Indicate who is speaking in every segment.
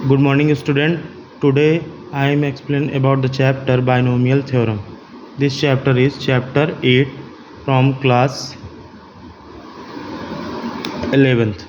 Speaker 1: Good morning, student. Today I am explaining about the chapter binomial theorem. This chapter is chapter 8 from class 11th.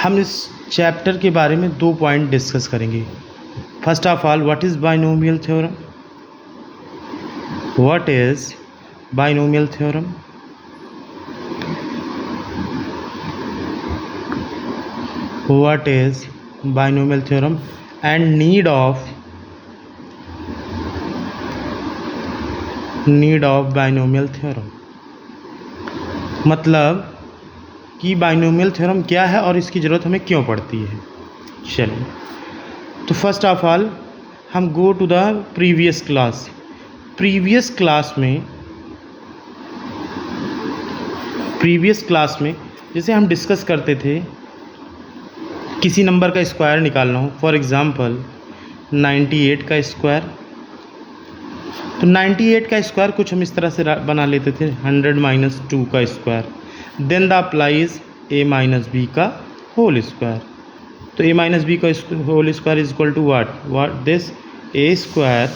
Speaker 1: हम इस chapter के बारे में 2 point discuss करेंगे. First of all, what is binomial theorem? What is binomial theorem? What is binomial theorem and need of binomial theorem? मतलब कि binomial theorem क्या है और इसकी ज़रूरत हमें क्यों पड़ती है. चलिए, तो फर्स्ट ऑफ ऑल हम go to the previous class में जैसे हम डिस्कस करते थे किसी नंबर का स्क्वायर निकालना हो. फॉर एग्ज़ाम्पल 98 का स्क्वायर. तो 98 का स्क्वायर कुछ हम इस तरह से बना लेते थे, 100 - 2 का square. Then the applies a - b का होल स्क्वायर. तो a - b का whole square is equal to what this a square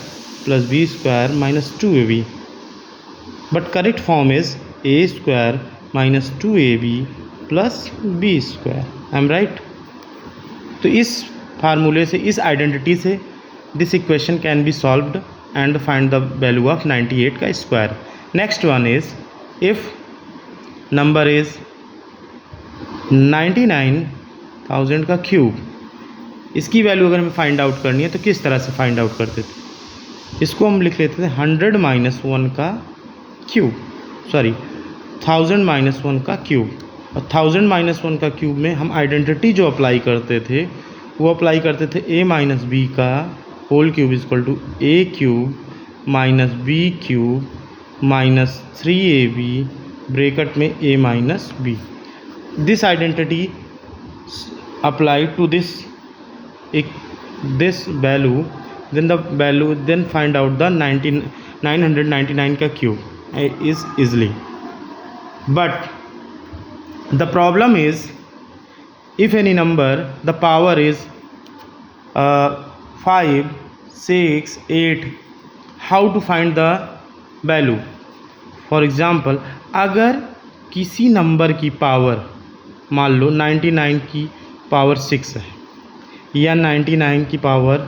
Speaker 1: plus b square minus 2ab, but correct form is a square minus 2ab plus b square. I am right? तो इस फार्मूले से, इस identity से this equation can be solved and find the value of 98 का square. Next one is if number is 99,000 का cube. इसकी value अगर हमें फाइंड आउट करनी है तो किस तरह से फाइंड आउट करते थे? इसको हम लिख लेते थे 100 - 1 का क्यूब, 1000 - 1 का क्यूब. और 1000 - 1 का क्यूब में हम आइडेंटिटी जो अप्लाई करते थे वो अप्लाई करते थे a - b का whole cube is equal to a cube minus b cube minus 3ab bracket में a - b. This identity apply to this value, then find out the 999 का cube is easily. But the problem is if any number the power is 5, 6, 8, how to find the value? For example, अगर किसी number की power मान लो 99 की power 6 है या 99 की power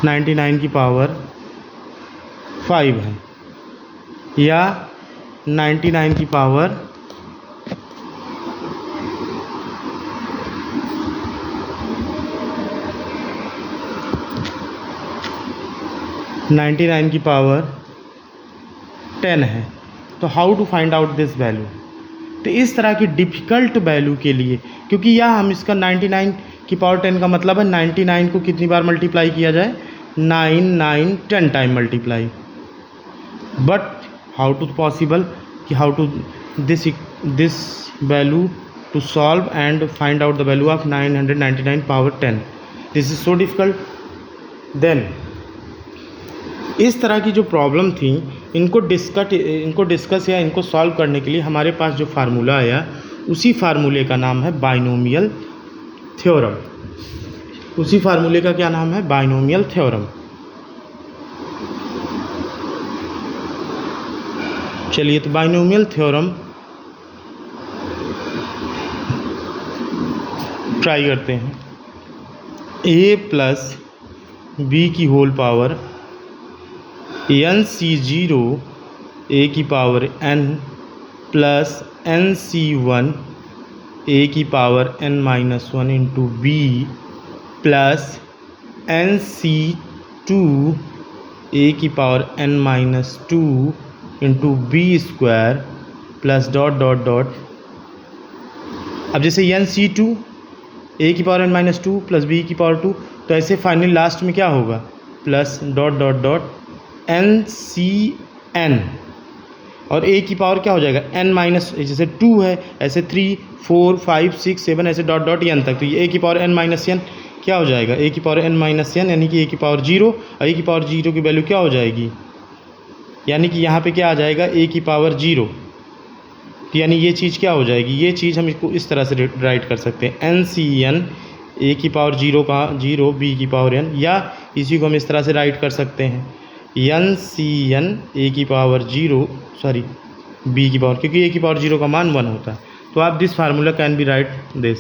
Speaker 1: 99 की पावर 5 है या 99 की पावर 10 है, तो how to find out this value? तो इस तरह की डिफ़िकल्ट वैल्यू के लिए, क्योंकि यह हम इसका 99 की पावर 10 का मतलब है 99 को कितनी बार मल्टीप्लाई किया जाए? 9 10 time multiply. But how to possible कि how to this value to solve and find out the value of 999 power 10. This is so difficult. Then इस तरह की जो प्रॉब्लम थी इनको डिस्कस या इनको सॉल्व करने के लिए हमारे पास जो फार्मूला आया उसी फार्मूले का नाम है बाइनोमियल थ्योरम. उसी फार्मूले का क्या नाम है? Binomial theorem. चलिए, तो बाइनोमियल थ्योरम ट्राई करते हैं. a प्लस b की होल पावर nc0 a की power n plus nc1 a की power n - 1 into b plus nc2 a की power n - 2 into b square plus dot dot dot. अब जैसे nc2 a की power n - 2 plus b की power 2, तो ऐसे finally last में क्या होगा? Plus dot dot dot ncn और a की पावर क्या हो जाएगा? n माइनस, जैसे 2 है ऐसे 3, 4, 5, 6, 7 ऐसे डॉट डॉट n तक. तो ये a की पावर n - n क्या हो जाएगा ए की पावर n माइनस n, यानी कि ए की पावर 0, और ए की पावर 0 की वैल्यू क्या हो जाएगी, यानी कि यहाँ पे क्या आ जाएगा ए की पावर 0, यानी ये चीज़ क्या हो जाएगी, ये चीज़ हम इसको इस तरह से राइट कर सकते हैं एन सी एन ए की पावर 0 का 0 बी की पावर n, या इसी को हम इस तरह से राइट कर सकते हैं एन सी एन ए की पावर 0 सॉरी बी की पावर, क्योंकि ए की पावर 0 का मान 1 होता है। तो आप this formula can be write this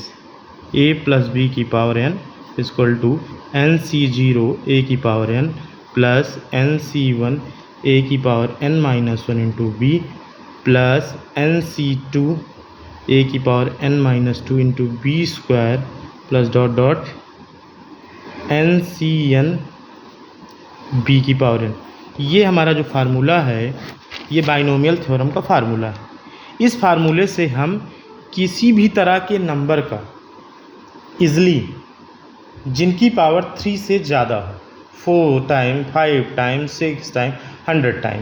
Speaker 1: a plus B की power n equal to N C 0 ए की power n plus N C 1 ए की power n minus 1 into b plus N C 2 ए की power n minus 2 into B square plus dot dot n C n b की power n। ये हमारा जो formula है ये binomial theorem का formula है। इस फार्मूले से हम किसी भी तरह के नंबर का इजली जिनकी पावर 3 से ज़्यादा हो 4 time 5 time 6 time 100 time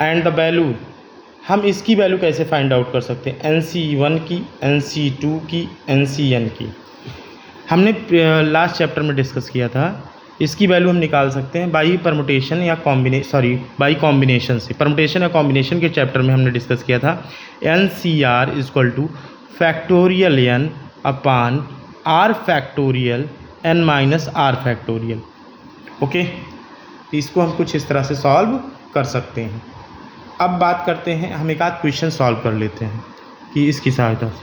Speaker 1: and the value, हम इसकी वैल्यू कैसे फाइंड आउट कर सकते हैं एन सी 1 की, एन सी 2 की, एन सी एन की। हमने लास्ट चैप्टर में डिस्कस किया था। इसकी वैल्यू हम निकाल सकते हैं बाई परमुटेशन या बाई कॉम्बिनेशन से। परमुटेशन या कॉम्बिनेशन के चैप्टर में हमने डिस्कस किया था N C R equal to factorial N upon R factorial N minus R factorial. Okay, इसको हम कुछ इस तरह से सॉल्व कर सकते हैं। अब बात करते हैं, हम एक आध क्वेश्चन सॉल्व कर लेते हैं कि इसकी सहायता से।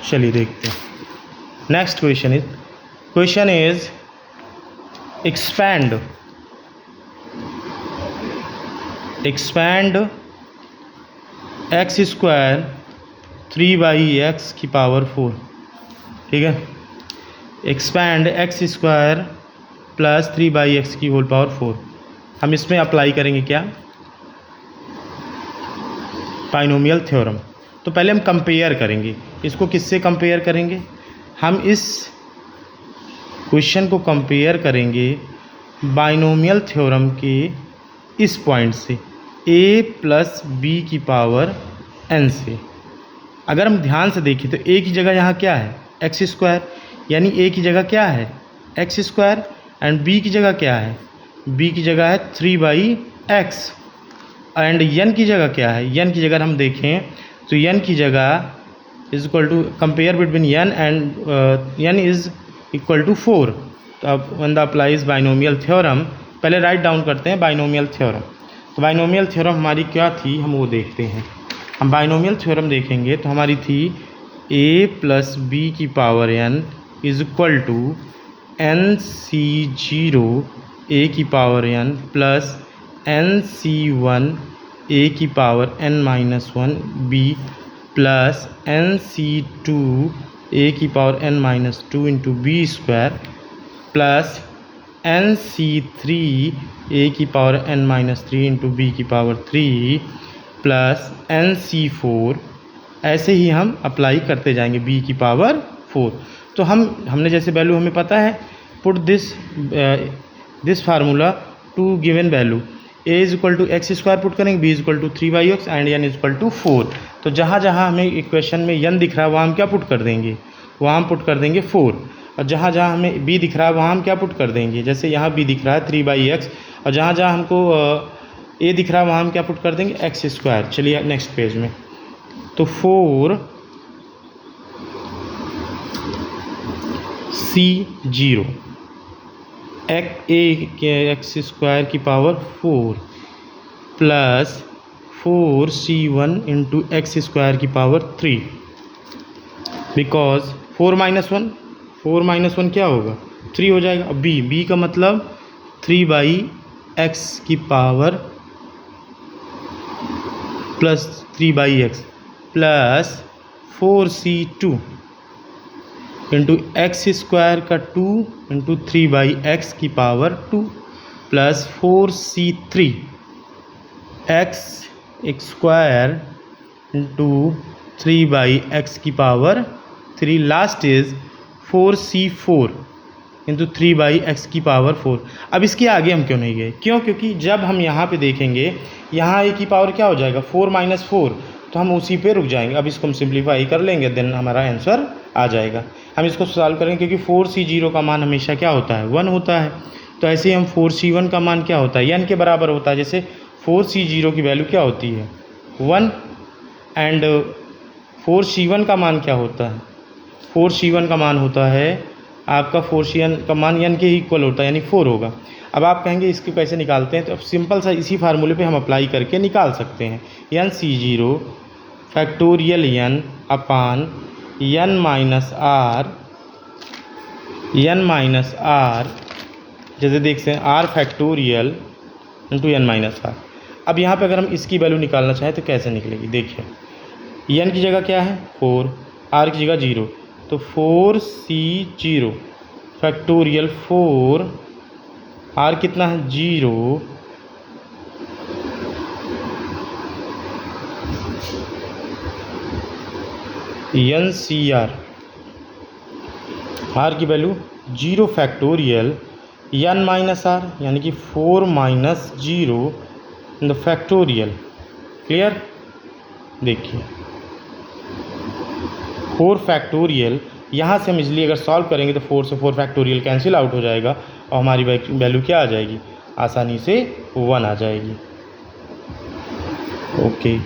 Speaker 1: चलिए देखते हैं। Next question is expand x square 3/x की पावर 4। ठीक है, expand x square plus 3/x की होल पावर 4। हम इसमें अप्लाई करेंगे क्या, बाइनोमियल थ्योरम। तो पहले हम कंपेयर करेंगे इसको, किससे कंपेयर करेंगे, हम इस क्वेश्चन को कंपेयर करेंगे बाइनोमियल थ्योरम के इस पॉइंट से a प्लस बी की पावर n से। अगर हम ध्यान से देखें तो a की जगह यहाँ क्या है एक्स स्क्वायर, यानी a की जगह क्या है एक्स स्क्वायर, एंड b की जगह क्या है, b की जगह है 3/x, एंड n की जगह क्या है, n की जगह हम देखें तो n की जगह is equal to compare between n and n is equal to 4। तो अब one the applies binomial theorem, पहले राइट डाउन करते हैं बाइनोमियल थ्योरम। तो बाइनोमियल थ्योरम हमारी क्या थी, हम वो देखते हैं। हम बाइनोमियल थ्योरम देखेंगे तो हमारी थी a प्लस बी की power n is equal to N C 0 ए की power n plus N C 1 ए की power n minus 1 B plus N C 2 ए की power n minus 2 into B square plus N C 3 A की power n minus 3 into B की power 3 plus N C 4। ऐसे ही हम apply करते जाएंगे b की power 4। तो हमने जैसे वैल्यू हमें पता है, put this formula to given value a is equal to X square put करेंगे, b is equal to 3/x and n is equal to 4। तो जहाँ जहाँ हमें इक्वेशन में n दिख रहा है वहाँ हम क्या पुट कर देंगे, वहाँ हम पुट कर देंगे 4। और जहाँ जहाँ हमें b दिख रहा है वहाँ हम क्या पुट कर देंगे, जैसे यहाँ b दिख रहा है 3/x, और जहाँ जहाँ हमको a दिख रहा है वहाँ हम क्या पुट कर देंगे एक्स स्क्वायर। चलिए नेक्स्ट पेज में, तो 4 C0 एक्स स्क्वायर की power 4 plus 4C1 into x square की पावर 3, बिकॉज 4 माइनस 1 क्या होगा 3 हो जाएगा। अब b का मतलब 3/x की power plus 3/x plus 4C2 into x square का 2 इंटू 3/x की power 2 plus 4C3 x square into 3/x की power 3, last is 4C4 into 3/x की पावर 4। अब इसके आगे हम क्यों नहीं गए, क्योंकि जब हम यहाँ पे देखेंगे यहाँ a की पावर क्या हो जाएगा 4 - 4, तो हम उसी पे रुक जाएंगे। अब इसको हम सिंप्लीफाई कर लेंगे, देन हमारा आंसर आ जाएगा। हम इसको सॉल्व करेंगे क्योंकि 4C0 का मान हमेशा क्या होता है 1 होता है। तो ऐसे ही हम 4C1 का मान क्या होता है n के बराबर होता है। जैसे 4C0 की वैल्यू क्या होती है 1 एंड 4C1 का मान क्या होता है 4C1 का मान होता है आपका 4C1 का मान n के इक्वल होता है यानी 4 होगा। अब आप कहेंगे इसको कैसे निकालते हैं, तो अब सिंपल सा इसी फार्मूले पे हम अप्लाई करके निकाल सकते हैं। NC0 फैक्टोरियल n अपान n माइनस r जैसे देखते हैं r factorial into n minus r। अब यहाँ पे अगर हम इसकी वैल्यू निकालना चाहें तो कैसे निकलेगी, देखिए n की जगह क्या है 4, r की जगह 0, तो 4C0 फैक्टोरियल 4, r कितना है 0, NCR r की value 0 factorial n minus r यानी कि 4 minus 0 in the factorial. Clear, देखिए 4 फैक्टोरियल यहाँ से हम इसलिए अगर सॉल्व करेंगे तो 4 से 4 फैक्टोरियल कैंसिल आउट हो जाएगा और हमारी वैल्यू क्या आ जाएगी, आसानी से 1 आ जाएगी। ओके।